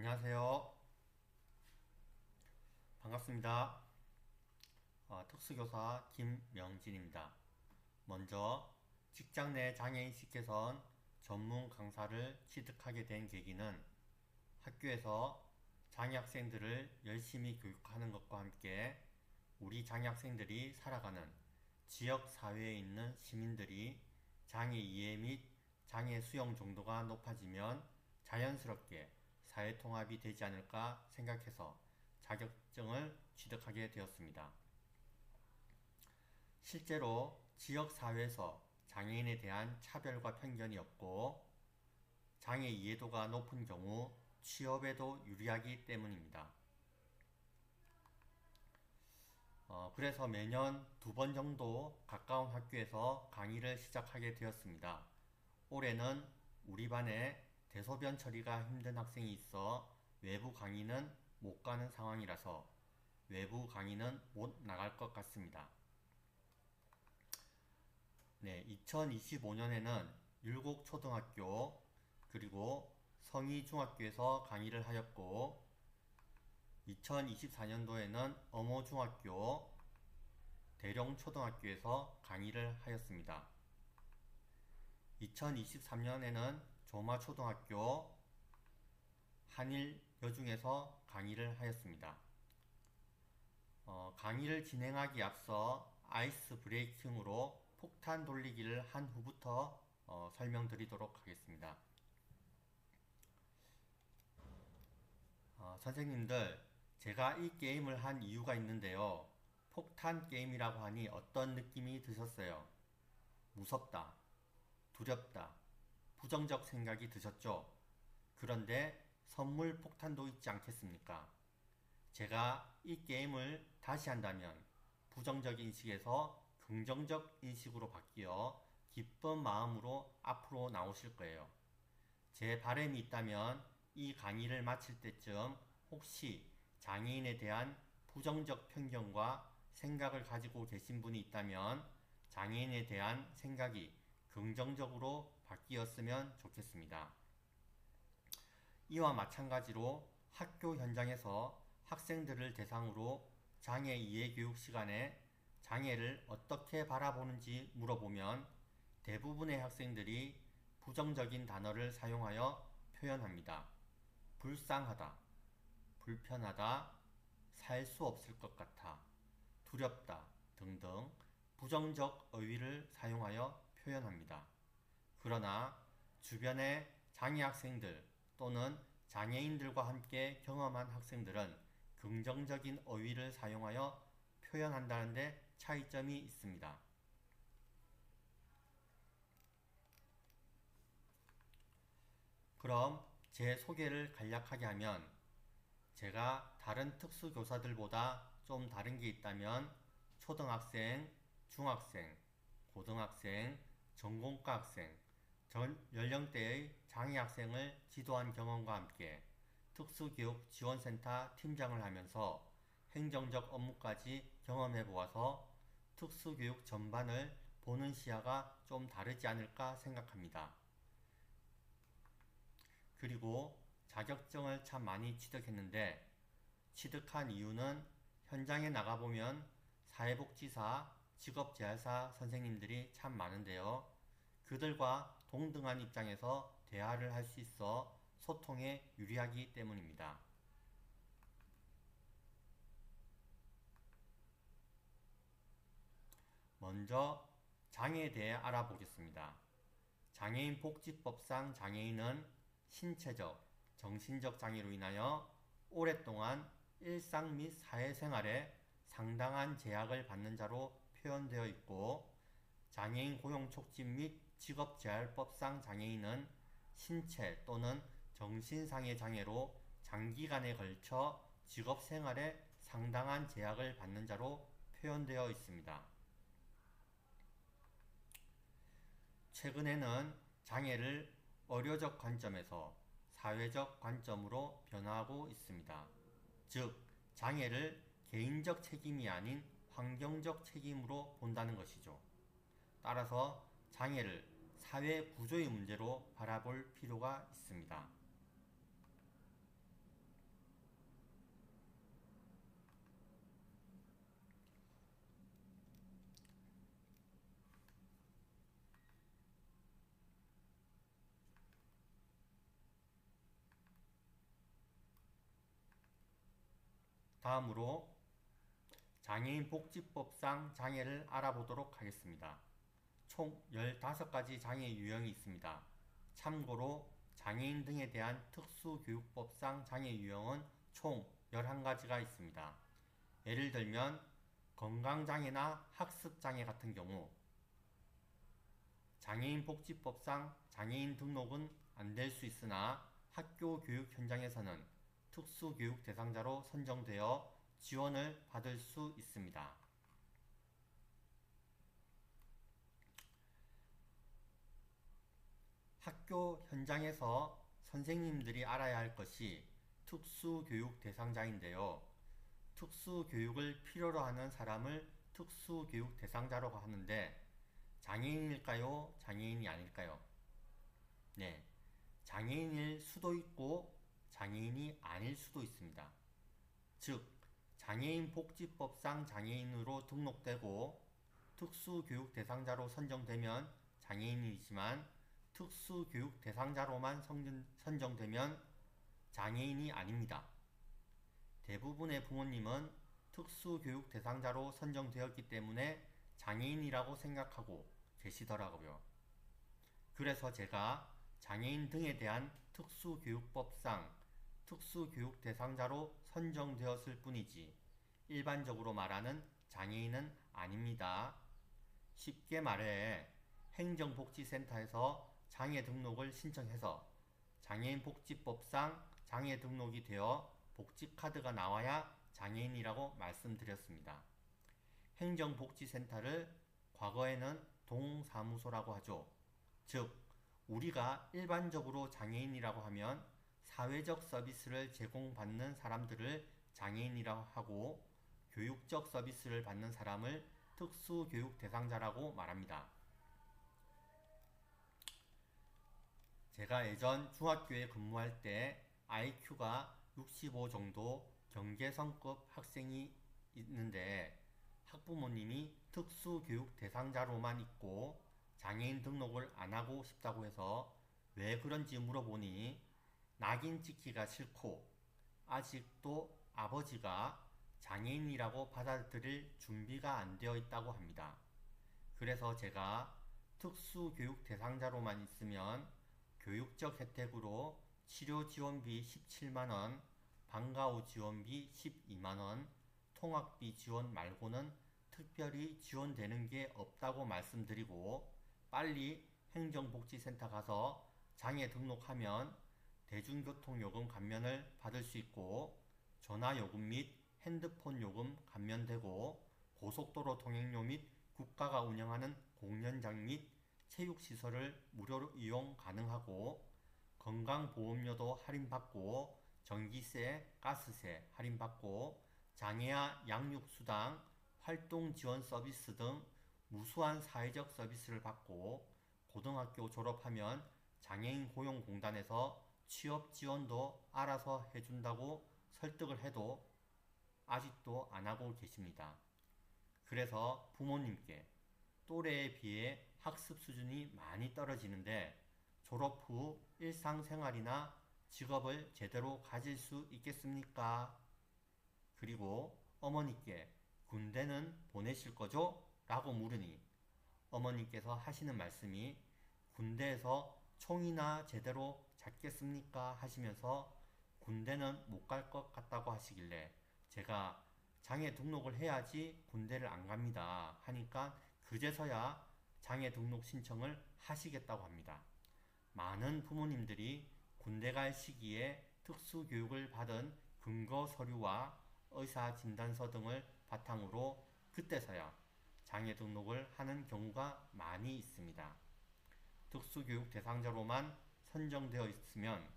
안녕하세요. 반갑습니다. 특수교사 김명진입니다. 먼저 직장 내 장애인식 개선 전문 강사를 취득하게 된 계기는 학교에서 장애 학생들을 열심히 교육하는 것과 함께 우리 장애 학생들이 살아가는 지역 사회에 있는 시민들이 장애 이해 및 장애 수용 정도가 높아지면 자연스럽게 사회통합이 되지 않을까 생각해서 자격증을 취득하게 되었습니다. 실제로 지역사회에서 장애인에 대한 차별과 편견이 없고 장애 이해도가 높은 경우 취업에도 유리하기 때문입니다. 그래서 매년 2번 정도 가까운 학교에서 강의를 시작하게 되었습니다. 올해는 우리 반에 대소변 처리가 힘든 학생이 있어 외부 강의는 못 가는 상황이라서 외부 강의는 못 나갈 것 같습니다. 네, 2025년에는 율곡초등학교 그리고 성희중학교에서 강의를 하였고 2024년도에는 엄호중학교, 대령초등학교에서 강의를 하였습니다. 2023년에는 조마초등학교, 한일여중에서 강의를 하였습니다. 강의를 진행하기 앞서 아이스 브레이킹으로 폭탄 돌리기를 한 후부터 설명드리도록 하겠습니다. 선생님들, 제가 이 게임을 한 이유가 있는데요. 폭탄 게임이라고 하니 어떤 느낌이 드셨어요? 무섭다, 두렵다, 부정적 생각이 드셨죠? 그런데 선물 폭탄도 있지 않겠습니까? 제가 이 게임을 다시 한다면 부정적 인식에서 긍정적 인식으로 바뀌어 기쁜 마음으로 앞으로 나오실 거예요. 제 바람이 있다면 이 강의를 마칠 때쯤 혹시 장애인에 대한 부정적 편견과 생각을 가지고 계신 분이 있다면 장애인에 대한 생각이 긍정적으로 바뀌었으면 좋겠습니다. 이와 마찬가지로 학교 현장에서 학생들을 대상으로 장애 이해 교육 시간에 장애를 어떻게 바라보는지 물어보면 대부분의 학생들이 부정적인 단어를 사용하여 표현합니다. 불쌍하다, 불편하다, 살 수 없을 것 같아, 두렵다 등등 부정적 어휘를 사용하여 표현합니다. 그러나 주변의 장애 학생들 또는 장애인들과 함께 경험한 학생들은 긍정적인 어휘를 사용하여 표현한다는 데 차이점이 있습니다. 그럼 제 소개를 간략하게 하면 제가 다른 특수교사들보다 좀 다른 게 있다면 초등학생, 중학생, 고등학생, 전공과 학생, 전 연령대의 장애 학생을 지도한 경험과 함께 특수교육지원센터 팀장을 하면서 행정적 업무까지 경험해 보아서 특수교육 전반을 보는 시야가 좀 다르지 않을까 생각합니다. 그리고 자격증을 참 많이 취득했는데 취득한 이유는 현장에 나가보면 사회복지사, 직업재활사 선생님들이 참 많은데요. 그들과 동등한 입장에서 대화를 할 수 있어 소통에 유리하기 때문입니다. 먼저 장애에 대해 알아보겠습니다. 장애인복지법상 장애인은 신체적, 정신적 장애로 인하여 오랫동안 일상 및 사회생활에 상당한 제약을 받는 자로 표현되어 있고 장애인 고용촉진 및 직업재활법상 장애인은 신체 또는 정신상의 장애로 장기간에 걸쳐 직업생활에 상당한 제약을 받는 자로 표현되어 있습니다. 최근에는 장애를 의료적 관점에서 사회적 관점으로 변화하고 있습니다. 즉, 장애를 개인적 책임이 아닌 환경적 책임으로 본다는 것이죠. 따라서 장애를 사회 구조의 문제로 바라볼 필요가 있습니다. 다음으로 장애인 복지법상 장애를 알아보도록 하겠습니다. 총 15가지 장애 유형이 있습니다. 참고로 장애인 등에 대한 특수교육법상 장애 유형은 총 11가지가 있습니다. 예를 들면 건강장애나 학습장애 같은 경우 장애인 복지법상 장애인 등록은 안 될 수 있으나 학교 교육 현장에서는 특수교육 대상자로 선정되어 지원을 받을 수 있습니다. 학교 현장에서 선생님들이 알아야 할 것이 특수교육 대상자인데요. 특수교육을 필요로 하는 사람을 특수교육 대상자라고 하는데 장애인일까요? 장애인이 아닐까요? 네, 장애인일 수도 있고 장애인이 아닐 수도 있습니다. 즉, 장애인 복지법상 장애인으로 등록되고 특수교육 대상자로 선정되면 장애인이지만 특수교육 대상자로만 선정되면 장애인이 아닙니다. 대부분의 부모님은 특수교육 대상자로 선정되었기 때문에 장애인이라고 생각하고 계시더라고요. 그래서 제가 장애인 등에 대한 특수교육법상 특수교육 대상자로 선정되었을 뿐이지 일반적으로 말하는 장애인은 아닙니다. 쉽게 말해 행정복지센터에서 장애 등록을 신청해서 장애인복지법상 장애 등록이 되어 복지카드가 나와야 장애인이라고 말씀드렸습니다. 행정복지센터를 과거에는 동사무소라고 하죠. 즉, 우리가 일반적으로 장애인이라고 하면 사회적 서비스를 제공받는 사람들을 장애인이라고 하고 교육적 서비스를 받는 사람을 특수교육 대상자라고 말합니다. 제가 예전 중학교에 근무할 때 IQ가 65 정도 경계선급 학생이 있는데 학부모님이 특수교육 대상자로만 있고 장애인 등록을 안 하고 싶다고 해서 왜 그런지 물어보니 낙인 찍기가 싫고 아직도 아버지가 장애인이라고 받아들일 준비가 안 되어 있다고 합니다. 그래서 제가 특수교육 대상자로만 있으면 교육적 혜택으로 치료지원비 17만원, 방과후 지원비 12만원, 통학비 지원 말고는 특별히 지원되는 게 없다고 말씀드리고 빨리 행정복지센터 가서 장애 등록하면 대중교통요금 감면을 받을 수 있고 전화요금 및 핸드폰 요금 감면되고 고속도로 통행료 및 국가가 운영하는 공연장 및 체육시설을 무료로 이용 가능하고 건강보험료도 할인받고 전기세, 가스세 할인받고 장애아 양육수당, 활동지원 서비스 등 무수한 사회적 서비스를 받고 고등학교 졸업하면 장애인 고용공단에서 취업지원도 알아서 해준다고 설득을 해도 아직도 안 하고 계십니다. 그래서 부모님께 또래에 비해 학습 수준이 많이 떨어지는데 졸업 후 일상생활이나 직업을 제대로 가질 수 있겠습니까? 그리고 어머니께 군대는 보내실 거죠? 라고 물으니 어머니께서 하시는 말씀이 군대에서 총이나 제대로 잡겠습니까? 하시면서 군대는 못 갈 것 같다고 하시길래 제가 장애 등록을 해야지 군대를 안 갑니다 하니까 그제서야 장애 등록 신청을 하시겠다고 합니다. 많은 부모님들이 군대 갈 시기에 특수교육을 받은 근거 서류와 의사 진단서 등을 바탕으로 그때서야 장애 등록을 하는 경우가 많이 있습니다. 특수교육 대상자로만 선정되어 있으면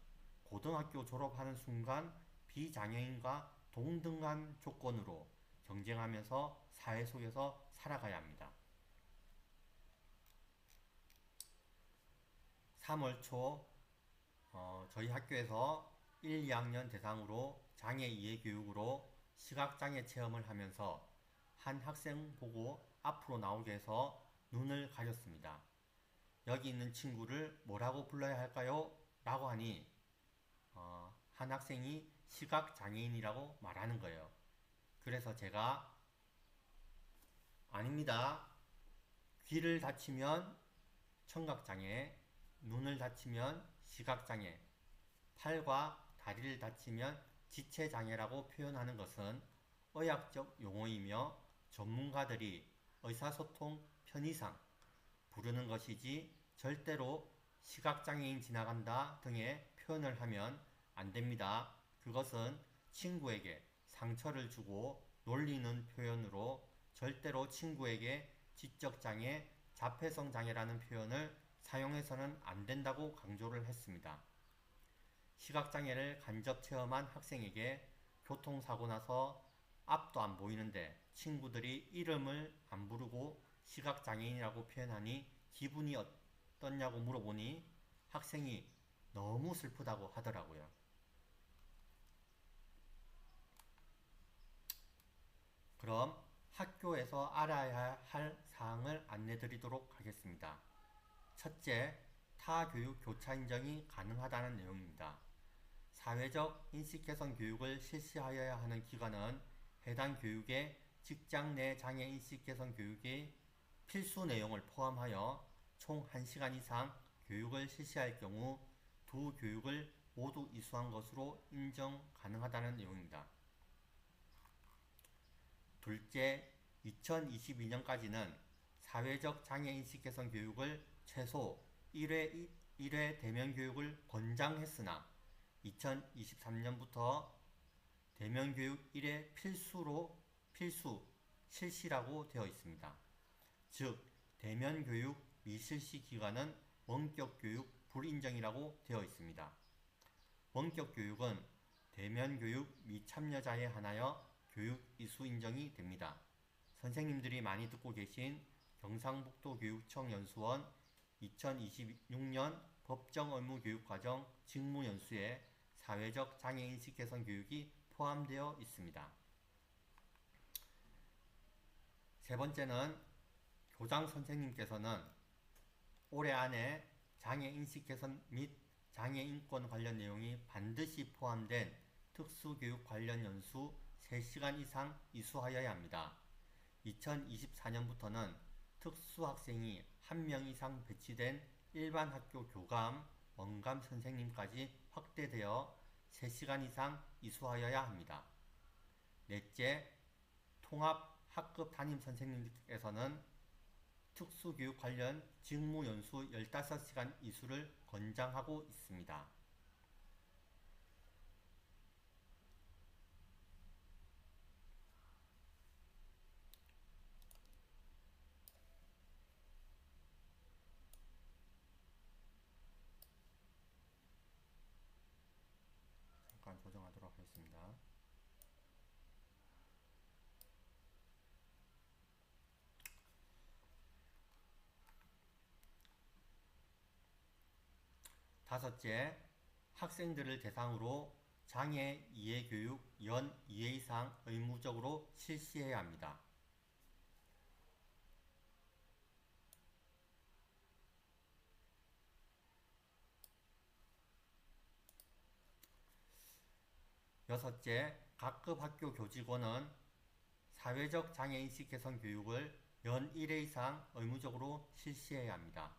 고등학교 졸업하는 순간 비장애인과 동등한 조건으로 경쟁하면서 사회 속에서 살아가야 합니다. 3월 초 저희 학교에서 1, 2학년 대상으로 장애 이해 교육으로 시각장애 체험을 하면서 한 학생 보고 앞으로 나오게 해서 눈을 가렸습니다. 여기 있는 친구를 뭐라고 불러야 할까요? 라고 하니 한 학생이 시각장애인이라고 말하는 거예요. 그래서 제가 아닙니다. 귀를 다치면 청각장애, 눈을 다치면 시각장애, 팔과 다리를 다치면 지체장애라고 표현하는 것은 의학적 용어이며 전문가들이 의사소통 편의상 부르는 것이지 절대로 시각장애인 지나간다 등의 표현을 하면 안 됩니다. 그것은 친구에게 상처를 주고 놀리는 표현으로 절대로 친구에게 지적장애, 자폐성장애라는 표현을 사용해서는 안 된다고 강조를 했습니다. 시각장애를 간접 체험한 학생에게 교통사고 나서 앞도 안 보이는데 친구들이 이름을 안 부르고 시각장애인이라고 표현하니 기분이 어떻냐고 물어보니 학생이 너무 슬프다고 하더라고요. 그럼 학교에서 알아야 할 사항을 안내드리도록 하겠습니다. 첫째, 타교육 교차 인정이 가능하다는 내용입니다. 사회적 인식 개선 교육을 실시하여야 하는 기관은 해당 교육에 직장 내 장애 인식 개선 교육의 필수 내용을 포함하여 총 1시간 이상 교육을 실시할 경우 두 교육을 모두 이수한 것으로 인정 가능하다는 내용입니다. 둘째, 2022년까지는 사회적 장애인식 개선 교육을 최소 1회 대면 교육을 권장했으나 2023년부터 대면 교육 1회 필수 실시라고 되어 있습니다. 즉, 대면 교육 미실시 기간은 원격 교육 불인정이라고 되어 있습니다. 원격 교육은 대면 교육 미참여자에 한하여 교육 이수 인정이 됩니다. 선생님들이 많이 듣고 계신 경상북도교육청 연수원 2026년 법정의무교육과정 직무연수에 사회적 장애인식 개선 교육이 포함되어 있습니다. 세 번째는 교장 선생님께서는 올해 안에 장애인식 개선 및 장애인권 관련 내용이 반드시 포함된 특수교육 관련 연수 3시간 이상 이수하여야 합니다. 2024년부터는 특수학생이 1명 이상 배치된 일반 학교 교감, 원감 선생님까지 확대되어 3시간 이상 이수하여야 합니다. 넷째, 통합 학급 담임 선생님께서는 특수교육 관련 직무 연수 15시간 이수를 권장하고 있습니다. 잠깐 조정하도록 하겠습니다. 다섯째, 학생들을 대상으로 장애 이해 교육 연 2회 이상 의무적으로 실시해야 합니다. 여섯째, 각급 학교 교직원은 사회적 장애인식 개선 교육을 연 1회 이상 의무적으로 실시해야 합니다.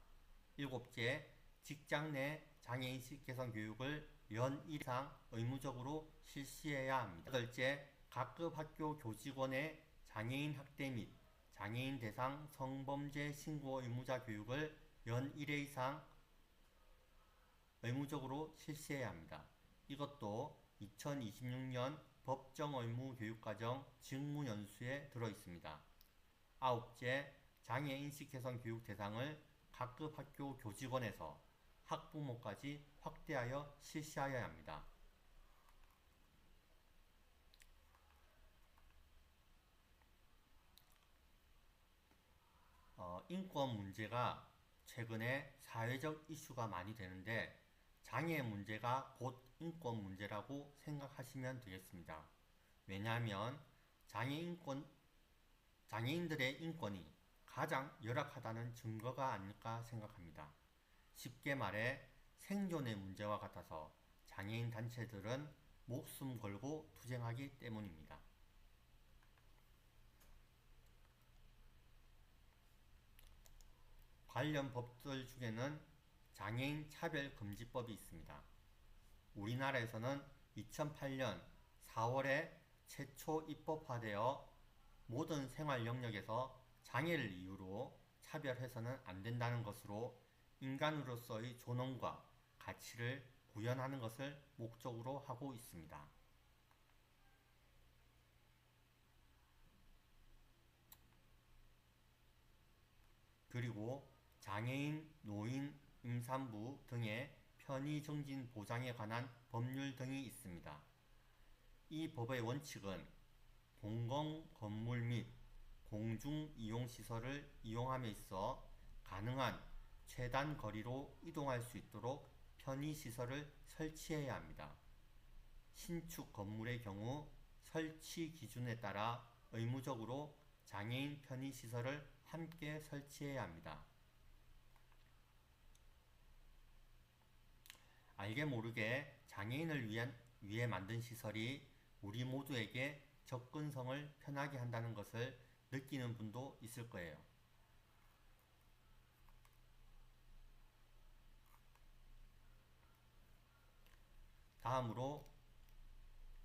일곱째, 직장 내 장애인식 개선 교육을 연 1회 이상 의무적으로 실시해야 합니다. 여덟째, 각급 학교 교직원의 장애인 학대 및 장애인 대상 성범죄 신고 의무자 교육을 연 1회 이상 의무적으로 실시해야 합니다. 이것도 2026년 법정의무교육과정 직무연수에 들어있습니다. 아홉째, 장애인식 개선 교육 대상을 각급 학교 교직원에서 학부모까지 확대하여 실시하여야 합니다. 인권 문제가 최근에 사회적 이슈가 많이 되는데 장애 문제가 곧 인권 문제라고 생각하시면 되겠습니다. 왜냐하면 장애인들의 인권이 가장 열악하다는 증거가 아닐까 생각합니다. 쉽게 말해 생존의 문제와 같아서 장애인 단체들은 목숨 걸고 투쟁하기 때문입니다. 관련 법들 중에는 장애인 차별금지법이 있습니다. 우리나라에서는 2008년 4월에 최초 입법화되어 모든 생활 영역에서 장애를 이유로 차별해서는 안 된다는 것으로 인간으로서의 존엄과 가치를 구현하는 것을 목적으로 하고 있습니다. 그리고 장애인, 노인, 임산부 등의 편의 증진 보장에 관한 법률 등이 있습니다. 이 법의 원칙은 공공 건물 및 공중 이용시설을 이용함에 있어 가능한 최단 거리로 이동할 수 있도록 편의시설을 설치해야 합니다. 신축 건물의 경우 설치 기준에 따라 의무적으로 장애인 편의시설을 함께 설치해야 합니다. 알게 모르게 장애인을 위해 만든 시설이 우리 모두에게 접근성을 편하게 한다는 것을 느끼는 분도 있을 거예요. 다음으로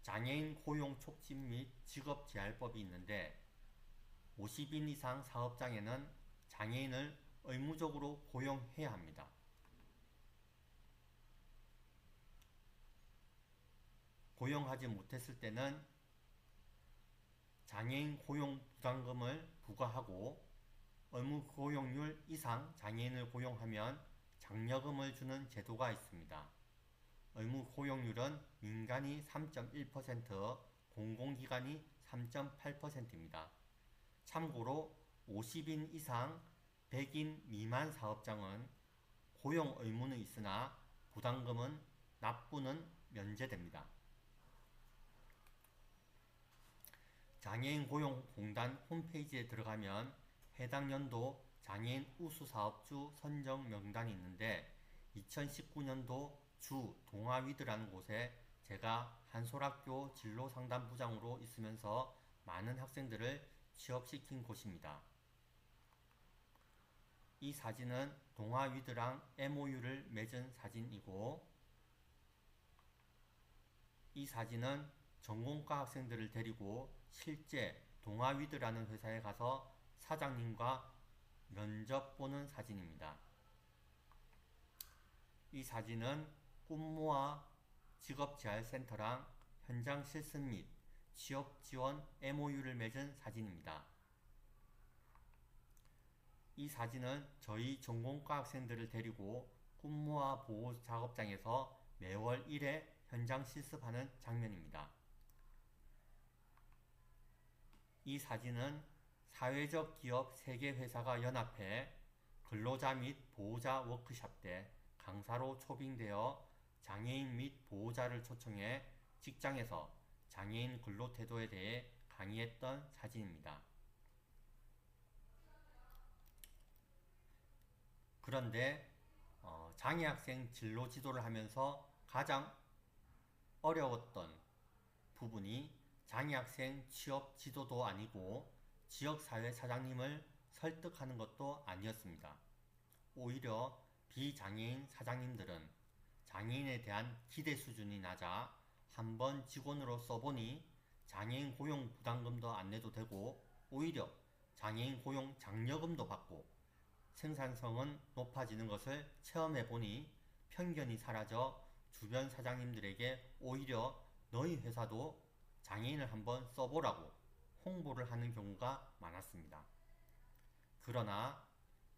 장애인 고용 촉진 및 직업 재활법이 있는데 50인 이상 사업장에는 장애인을 의무적으로 고용해야 합니다. 고용하지 못했을 때는 장애인 고용 부담금을 부과하고 의무 고용률 이상 장애인을 고용하면 장려금을 주는 제도가 있습니다. 의무 고용률은 민간이 3.1%, 공공기관이 3.8%입니다. 참고로 50인 이상 100인 미만 사업장은 고용 의무는 있으나 부담금은 납부는 면제됩니다. 장애인 고용공단 홈페이지에 들어가면 해당 연도 장애인 우수사업주 선정 명단이 있는데 2019년도 주 동아위드라는 곳에 제가 한솔학교 진로상담부장으로 있으면서 많은 학생들을 취업시킨 곳입니다. 이 사진은 동아위드랑 MOU를 맺은 사진이고 이 사진은 전공과 학생들을 데리고 실제 동아위드라는 회사에 가서 사장님과 면접 보는 사진입니다. 이 사진은 꿈모아 직업재활센터랑 현장 실습 및 취업 지원 MOU를 맺은 사진입니다. 이 사진은 저희 전공과 학생들을 데리고 꿈모아 보호작업장에서 매월 1회 현장 실습하는 장면입니다. 이 사진은 사회적 기업 3개 회사가 연합해 근로자 및 보호자 워크숍 때 강사로 초빙되어 장애인 및 보호자를 초청해 직장에서 장애인 근로 태도에 대해 강의했던 사진입니다. 그런데 장애학생 진로 지도를 하면서 가장 어려웠던 부분이 장애학생 취업 지도도 아니고 지역사회 사장님을 설득하는 것도 아니었습니다. 오히려 비장애인 사장님들은 장애인에 대한 기대 수준이 낮아 한번 직원으로 써보니 장애인 고용 부담금도 안 내도 되고 오히려 장애인 고용 장려금도 받고 생산성은 높아지는 것을 체험해보니 편견이 사라져 주변 사장님들에게 오히려 너희 회사도 장애인을 한번 써보라고 홍보를 하는 경우가 많았습니다. 그러나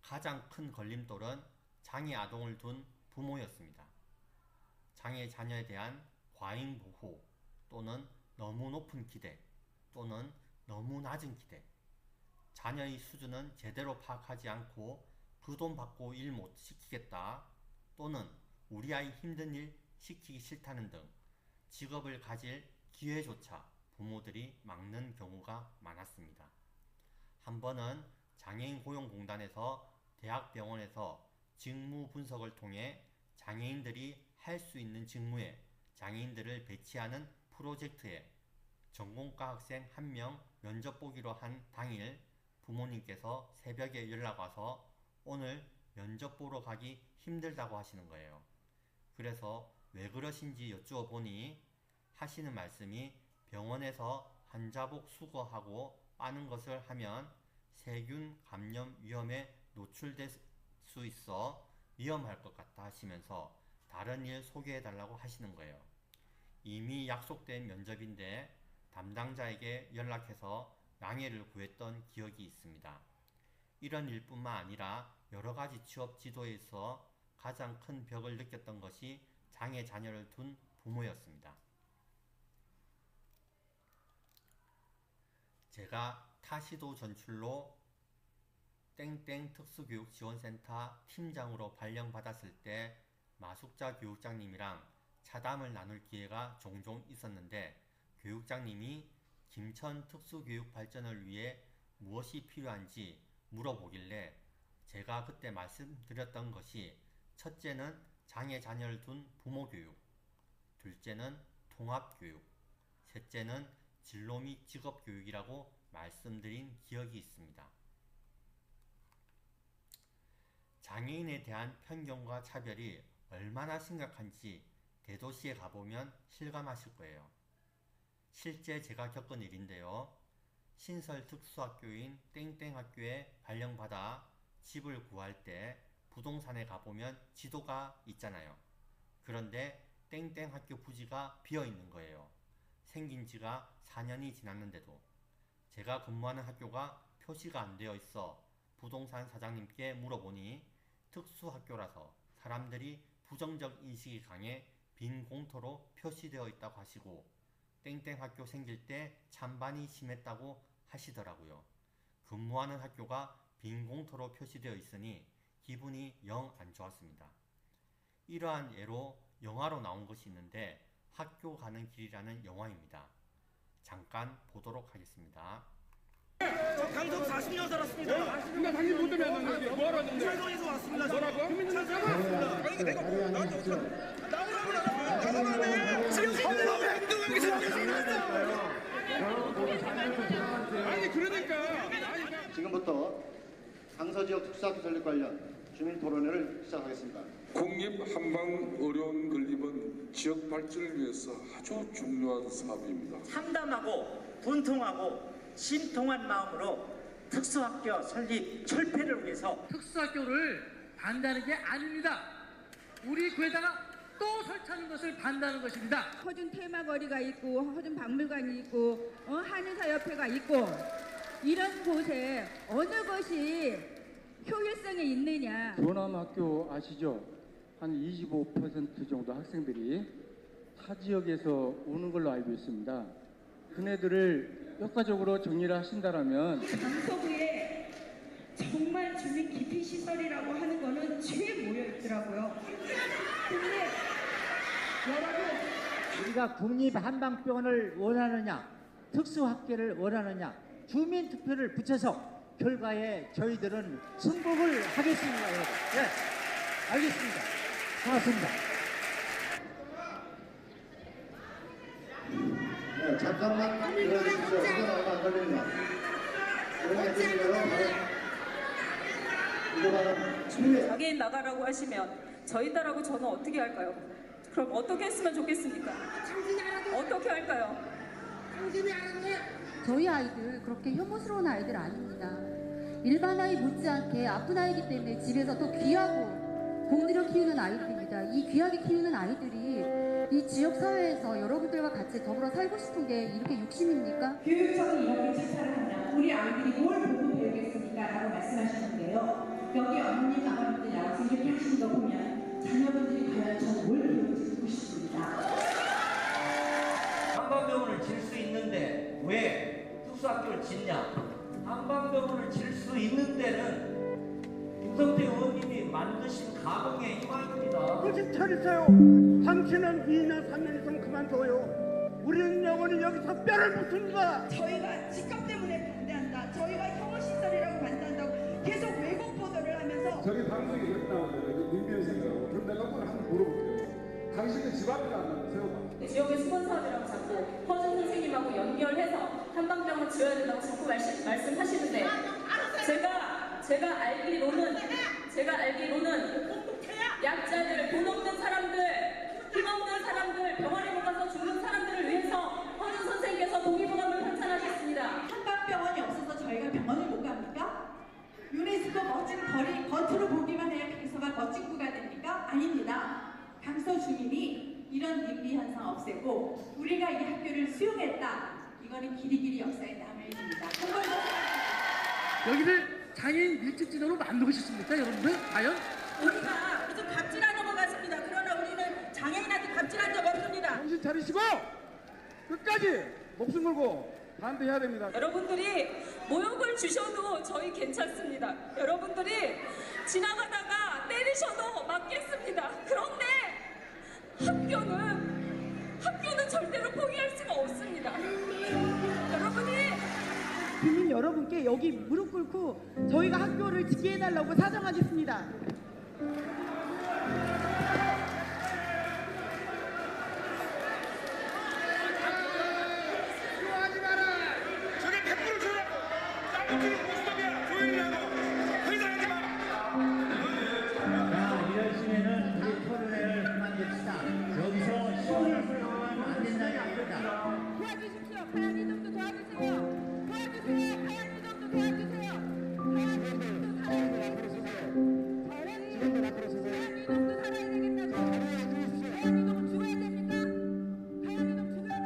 가장 큰 걸림돌은 장애 아동을 둔 부모였습니다. 장애 자녀에 대한 과잉 보호 또는 너무 높은 기대 또는 너무 낮은 기대, 자녀의 수준은 제대로 파악하지 않고 그 돈 받고 일 못 시키겠다 또는 우리 아이 힘든 일 시키기 싫다는 등 직업을 가질 기회조차 부모들이 막는 경우가 많았습니다. 한 번은 장애인 고용공단에서 대학병원에서 직무 분석을 통해 장애인들이 할 수 있는 직무에 장애인들을 배치하는 프로젝트에 전공과 학생 1명 면접 보기로 한 당일 부모님께서 새벽에 연락 와서 오늘 면접 보러 가기 힘들다고 하시는 거예요. 그래서 왜 그러신지 여쭈어 보니 하시는 말씀이 병원에서 환자복 수거하고 빠는 것을 하면 세균 감염 위험에 노출될 수 있어 위험할 것 같다 하시면서 다른 일 소개해 달라고 하시는 거예요. 이미 약속된 면접인데 담당자에게 연락해서 양해를 구했던 기억이 있습니다. 이런 일뿐만 아니라 여러가지 취업 지도에서 가장 큰 벽을 느꼈던 것이 장애 자녀를 둔 부모였습니다. 제가 타시도 전출로 땡땡 특수교육지원센터 팀장으로 발령받았을 때 마숙자 교육장님이랑 차담을 나눌 기회가 종종 있었는데 교육장님이 김천 특수교육 발전을 위해 무엇이 필요한지 물어보길래 제가 그때 말씀드렸던 것이 첫째는 장애 자녀를 둔 부모 교육, 둘째는 통합교육, 셋째는 진로 및 직업 교육이라고 말씀드린 기억이 있습니다. 장애인에 대한 편견과 차별이 얼마나 심각한지 대도시에 가보면 실감하실 거예요. 실제 제가 겪은 일인데요. 신설 특수학교인 땡땡학교에 발령받아 집을 구할 때 부동산에 가보면 지도가 있잖아요. 그런데 땡땡학교 부지가 비어있는 거예요. 생긴 지가 4년이 지났는데도. 제가 근무하는 학교가 표시가 안 되어 있어 부동산 사장님께 물어보니 특수학교라서 사람들이 부정적 인식이 강해 빈 공터로 표시되어 있다고 하시고 땡땡학교 생길 때 찬반이 심했다고 하시더라고요. 근무하는 학교가 빈 공터로 표시되어 있으니 기분이 영 안 좋았습니다. 이러한 예로 영화로 나온 것이 있는데 학교 가는 길이라는 영화입니다. 잠깐 보도록 하겠습니다. 저 강서 40년 살았습니다. 근데 당신 못 되면 뭐하러 왔는데? 철도에서 왔습니다. 뭐라고? 찬성을 왔습니다. 아니 내가 나한테 어떻게 나오라고 아니 그러니까 지금부터 강서 지역 특수학교 설립 관련 주민 토론회를 시작하겠습니다. 공립 한방 어려운 건립은 지역 발전을 위해서 아주 중요한 사업입니다. 참담하고 분통하고 심통한 마음으로 특수학교 설립 철폐를 위해서 특수학교를 반대하는 게 아닙니다. 우리 교회다가 또 설치하는 것을 반대하는 것입니다. 허준 테마거리가 있고 허준 박물관이 있고 한의사협회가 있고 이런 곳에 어느 것이 효율성이 있느냐. 교남학교 아시죠? 한 25% 정도 학생들이 타 지역에서 오는 걸로 알고 있습니다. 그네들을 효과적으로 정리를 하신다라면 강서구에 정말 주민 기피 시설이라고 하는 거는 죄 모여 있더라고요. 근데 여러분 우리가 국립 한방병원을 원하느냐 특수학교를 원하느냐 주민 투표를 붙여서 결과에 저희들은 승복을 하겠습니다. 여러분. 네, 알겠습니다. 고맙습니다. 네, 잠깐만 기다려주십시오. 시간 얼마 안 걸립니다. 장애인 나가라고 하시면 저희들하고 저는 어떻게 할까요? 그럼 어떻게 했으면 좋겠습니까? 어떻게 할까요? 저희 아이들 그렇게 혐오스러운 아이들 아닙니다. 일반 아이 못지않게 아픈 아이기 때문에 집에서 또 귀하고 공들여 키우는 아이들입니다. 이 귀하게 키우는 아이들이 이 지역 사회에서 여러분들과 같이 더불어 살고 싶은 게 이렇게 욕심입니까? 교육청이 이렇게 차차를 하면 우리 아이들이 뭘 보고 배우겠습니까? 라고 말씀하시는데요. 여기 어머님 아버님들 나와서 이렇게 하시는 거 보면 자녀분들이 과연 저는 뭘 배우는지 듣고 싶습니다. 한방병원을 질 수 있는데 왜 특수학교를 짓냐? 한방병원을 질 수 있는 데는 김성태 의원님이 만드신 가공의 희망입니다. 정신 차리세요. 당신은 2년 3년 있으면 그만둬요. 우리는 영원히 여기서 뼈를 묻습니다. 저희가 직업 때문에 반대한다. 저희가 혐오시설이라고 반대한다고 계속 왜곡 보도를 하면서 저기 방송에 이렇게 나오잖아요. 민변생이라고. 그럼 내가 꼭 한번 물어볼게요. 당신은 집 앞에 안 세워봐. 지역의 수건사업이라고 자꾸 허준 선생님하고 연결해서 한방병원 지어야 된다고 자꾸 말씀하시는데 제가 알기로는 제가 알기로는 약자들, 돈 없는 사람들, 힘없는 사람들, 병원에 못 가서 죽는 사람들을 위해서 허준 선생님께서 동의보감을 편찬하셨습니다. 한방병원이 없어서 저희가 병원을 못 갑니까? 유네스코 멋진 거리, 겉으로 보기만 해야 강서가 멋진 구가 됩니까? 아닙니다. 강서 주민이 이런 림비 현상 없애고 우리가 이 학교를 수용했다. 이거는 길이길이 역사에 남을 일입니다. 여기를 장애인 밀집지도로 만들으셨습니까, 여러분들? 과연? 우리가 무슨 갑질하는 것 같습니다. 그러나 우리는 장애인한테 갑질한 적 없습니다. 정신 차리시고 끝까지 목숨 걸고 반대해야 됩니다. 여러분들이 모욕을 주셔도 저희 괜찮습니다. 여러분들이 지나가다가 때리셔도 맞겠습니다. 그런데 학교는 절대로 포기할 수가 없습니다. 국민 여러분께 여기 무릎 꿇고 저희가 학교를 지게 해달라고 사정하겠습니다. 좋아하지 마라. 저게 100% 줘라고. 짱구들은 무수동이야. 조용히 하고. 회사하지 마. 자, 이럴 시에는 우리 토론회를 그만둡시다. 여기서 시간을 흘러가면 안 된다는 얘기입니다. 도와주십시오. 하얀 이동도 도와주세요. 도와주세요. 하얀 이동도 도와주세요. 하얀 이동도 살아야 되겠다. 하얀 이동도 살아야 되겠다. 하얀 이동은 죽어야 됩니까? 하얀 이동 죽어야 하는 겁니까?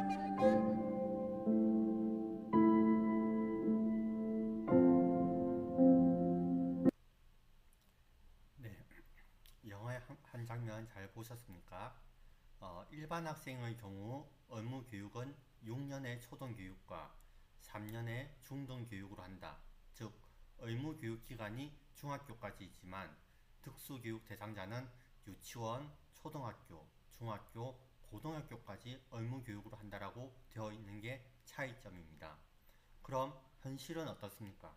네, 영화의 한 장면 잘 보셨습니까? 일반 학생의 경우 의무교육은 6년의 초등교육과 3년의 중등교육으로 한다. 즉, 의무교육 기간이 중학교까지이지만 특수교육 대상자는 유치원, 초등학교, 중학교, 고등학교까지 의무교육으로 한다라고 되어 있는 게 차이점입니다. 그럼 현실은 어떻습니까?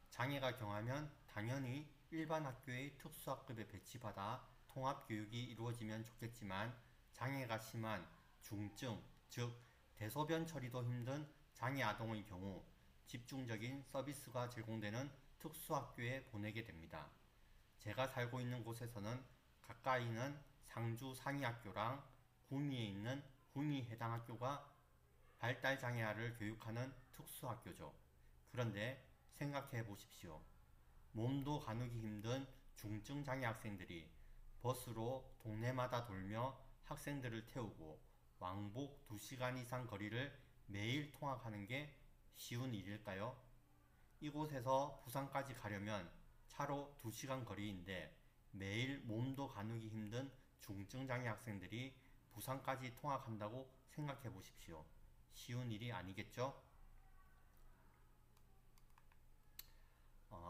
장애가 경하면 당연히 일반 학교의 특수학급에 배치받아 통합교육이 이루어지면 좋겠지만 장애가 심한 중증, 즉 대소변 처리도 힘든 장애 아동의 경우 집중적인 서비스가 제공되는 특수학교에 보내게 됩니다. 제가 살고 있는 곳에서는 가까이는 상주 상이학교랑 구미에 있는 구미 해당 학교가 발달장애아를 교육하는 특수학교죠. 그런데 생각해 보십시오. 몸도 가누기 힘든 중증장애 학생들이 버스로 동네마다 돌며 학생들을 태우고 왕복 2시간 이상 거리를 매일 통학하는 게 쉬운 일일까요? 이곳에서 부산까지 가려면 차로 2시간 거리인데 매일 몸도 가누기 힘든 중증장애 학생들이 부산까지 통학한다고 생각해 보십시오. 쉬운 일이 아니겠죠?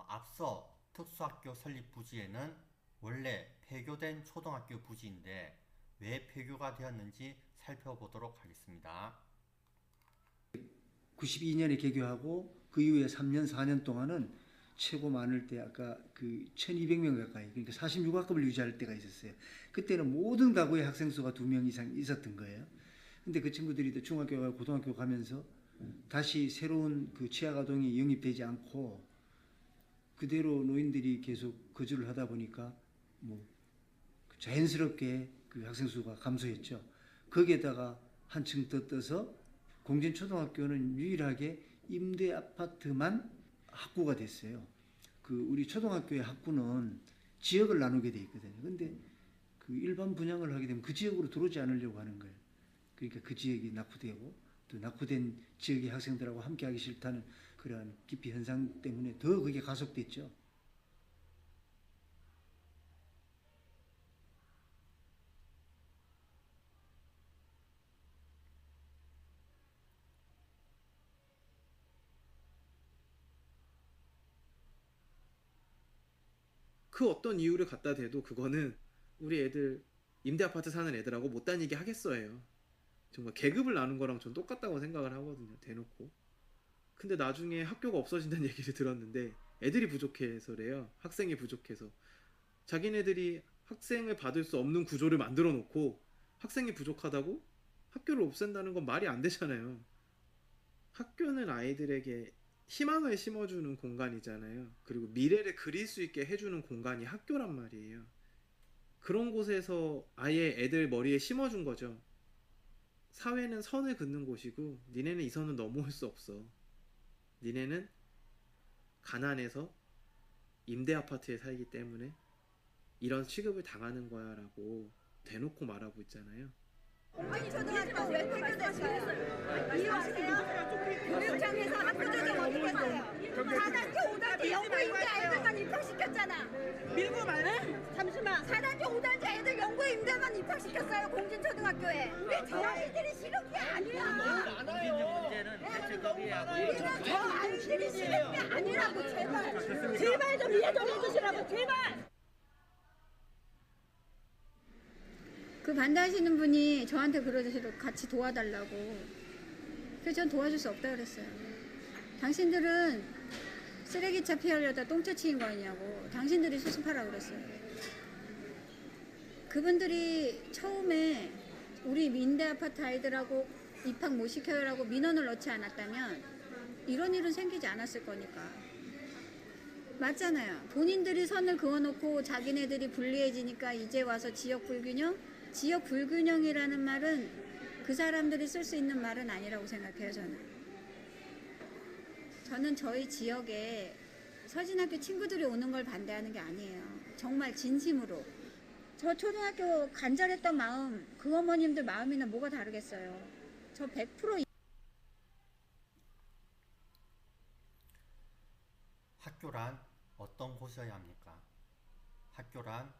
앞서 특수학교 설립 부지에는 원래 폐교된 초등학교 부지인데 왜 폐교가 되었는지 살펴보도록 하겠습니다. 92년에 개교하고 그 이후에 3년, 4년 동안은 최고 많을 때 아까 그 1200명 가까이, 그러니까 46학급을 유지할 때가 있었어요. 그때는 모든 가구에 학생 수가 2명 이상 있었던 거예요. 근데 그 친구들이 중학교, 고등학교 가면서 다시 새로운 그 취약아동이 영입되지 않고 그대로 노인들이 계속 거주를 하다 보니까 뭐 자연스럽게 그 학생 수가 감소했죠. 거기에다가 한층 더 떠서 공진초등학교는 유일하게 임대 아파트만 학구가 됐어요. 그 우리 초등학교의 학구는 지역을 나누게 돼 있거든요. 근데 그 일반 분양을 하게 되면 그 지역으로 들어오지 않으려고 하는 거예요. 그러니까 그 지역이 낙후되고 또 낙후된 지역의 학생들하고 함께 하기 싫다는 그러한 기피 현상 때문에 더 그게 가속됐죠. 그 어떤 이유를 갖다 대도 그거는 우리 애들 임대 아파트 사는 애들하고 못 다니게 하겠어요. 정말 계급을 나눈 거랑 전 똑같다고 생각을 하거든요. 대놓고. 근데 나중에 학교가 없어진다는 얘기를 들었는데 애들이 부족해서래요. 학생이 부족해서. 자기네들이 학생을 받을 수 없는 구조를 만들어 놓고 학생이 부족하다고 학교를 없앤다는 건 말이 안 되잖아요. 학교는 아이들에게 희망을 심어주는 공간이잖아요. 그리고 미래를 그릴 수 있게 해주는 공간이 학교란 말이에요. 그런 곳에서 아예 애들 머리에 심어준 거죠. 사회는 선을 긋는 곳이고 니네는 이 선을 넘어올 수 없어. 니네는 가난해서 임대 아파트에 살기 때문에 이런 취급을 당하는 거야 라고 대놓고 말하고 있잖아요. 공진초등학교 왜 폐교됐어요? 이유하세요? 교육청에서 학교조정 어떻게 했어요? 4단계 5단계 연구 임대 애들만 입학시켰잖아. 밀고 말해? 잠시만. 4단계 5단계 애들 연구 임대만 입학시켰어요. 공진초등학교에. 우리 저 아이들이 싫은 게 아니야. 우리는 저 아이들이 싫은 게 아니라고. 제발. 제발 좀 이해 좀 해주시라고. 제발. 그 반대하시는 분이 저한테 그러시더라고. 같이 도와달라고. 그래서 전 도와줄 수 없다 그랬어요. 당신들은 쓰레기차 피하려다 똥차 치인 거 아니냐고. 당신들이 수습하라 그랬어요. 그분들이 처음에 우리 임대 아파트 아이들하고 입학 못 시켜요라고 민원을 넣지 않았다면 이런 일은 생기지 않았을 거니까. 맞잖아요. 본인들이 선을 그어놓고 자기네들이 불리해지니까 이제 와서 지역 불균형? 지역 불균형이라는 말은 그 사람들이 쓸 수 있는 말은 아니라고 생각해요. 저는 저희 지역에 서진학교 친구들이 오는 걸 반대하는 게 아니에요. 정말 진심으로. 저 초등학교 간절했던 마음, 그 어머님들 마음이나 뭐가 다르겠어요. 저 100% 학교란 어떤 곳이어야 합니까? 학교란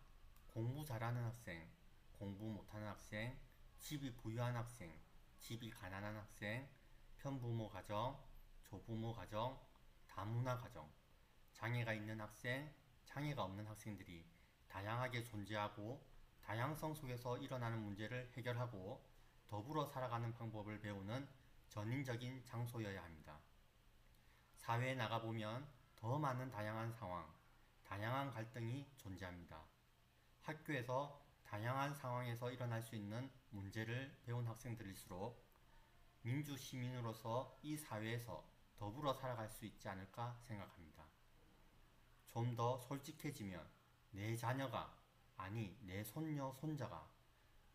공부 잘하는 학생, 공부 못하는 학생, 집이 부유한 학생, 집이 가난한 학생, 편부모 가정, 조부모 가정, 다문화 가정, 장애가 있는 학생, 장애가 없는 학생들이 다양하게 존재하고 다양성 속에서 일어나는 문제를 해결하고 더불어 살아가는 방법을 배우는 전인적인 장소여야 합니다. 사회에 나가보면 더 많은 다양한 상황, 다양한 갈등이 존재합니다. 학교에서 다양한 상황에서 일어날 수 있는 문제를 배운 학생들일수록 민주시민으로서 이 사회에서 더불어 살아갈 수 있지 않을까 생각합니다. 좀 더 솔직해지면 내 자녀가, 아니 내 손녀, 손자가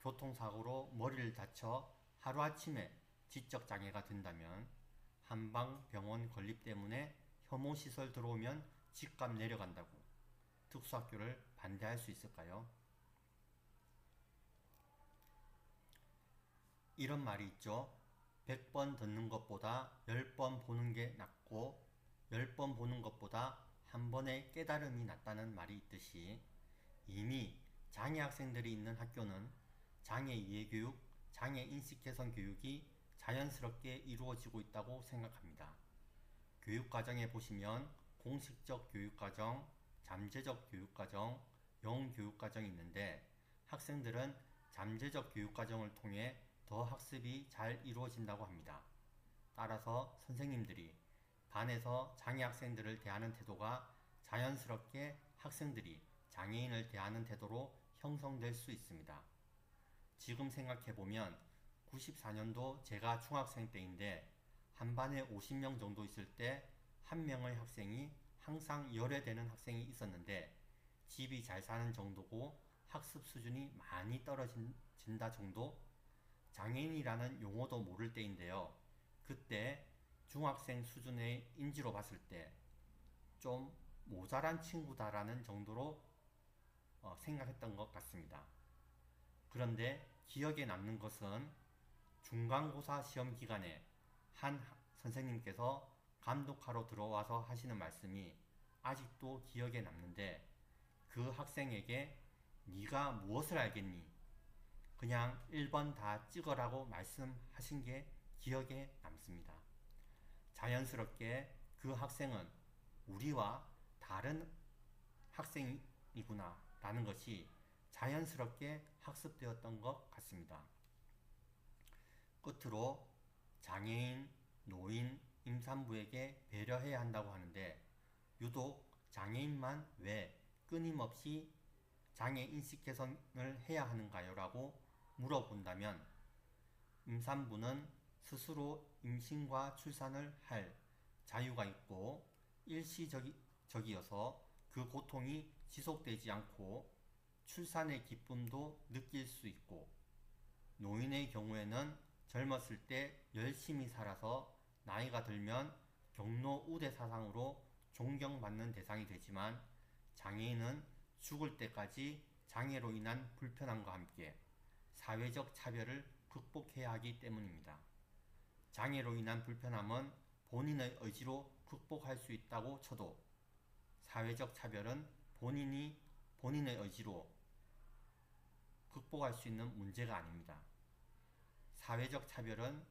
교통사고로 머리를 다쳐 하루아침에 지적장애가 된다면 한방병원 건립 때문에 혐오시설 들어오면 집값 내려간다고 특수학교를 반대할 수 있을까요? 이런 말이 있죠. 100번 듣는 것보다 10번 보는 게 낫고 10번 보는 것보다 한 번의 깨달음이 낫다는 말이 있듯이 이미 장애 학생들이 있는 학교는 장애 이해교육, 장애 인식 개선 교육이 자연스럽게 이루어지고 있다고 생각합니다. 교육과정에 보시면 공식적 교육과정, 잠재적 교육과정, 영교육과정이 있는데 학생들은 잠재적 교육과정을 통해 더 학습이 잘 이루어진다고 합니다. 따라서 선생님들이 반에서 장애 학생들을 대하는 태도가 자연스럽게 학생들이 장애인을 대하는 태도로 형성될 수 있습니다. 지금 생각해보면 94년도 제가 중학생 때인데 한 반에 50명 정도 있을 때 한 명의 학생이 항상 열애되는 학생이 있었는데 집이 잘 사는 정도고 학습 수준이 많이 떨어진다 정도? 장애인이라는 용어도 모를 때인데요. 그때 중학생 수준의 인지로 봤을 때 좀 모자란 친구다라는 정도로 생각했던 것 같습니다. 그런데 기억에 남는 것은 중간고사 시험 기간에 한 선생님께서 감독하러 들어와서 하시는 말씀이 아직도 기억에 남는데 그 학생에게 네가 무엇을 알겠니? 그냥 1번 다 찍어라고 말씀하신 게 기억에 남습니다. 자연스럽게 그 학생은 우리와 다른 학생이구나 라는 것이 자연스럽게 학습되었던 것 같습니다. 끝으로 장애인, 노인, 임산부에게 배려해야 한다고 하는데 유독 장애인만 왜 끊임없이 장애 인식 개선을 해야 하는가요? 라고 물어본다면 임산부는 스스로 임신과 출산을 할 자유가 있고 일시적이어서 그 고통이 지속되지 않고 출산의 기쁨도 느낄 수 있고, 노인의 경우에는 젊었을 때 열심히 살아서 나이가 들면 경로 우대 사상으로 존경받는 대상이 되지만, 장애인은 죽을 때까지 장애로 인한 불편함과 함께 사회적 차별을 극복해야 하기 때문입니다. 장애로 인한 불편함은 본인의 의지로 극복할 수 있다고 쳐도 사회적 차별은 본인의 의지로 극복할 수 있는 문제가 아닙니다. 사회적 차별은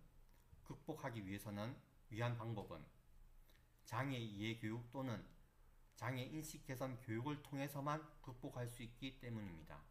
극복하기 위한 방법은 장애 이해 교육 또는 장애 인식 개선 교육을 통해서만 극복할 수 있기 때문입니다.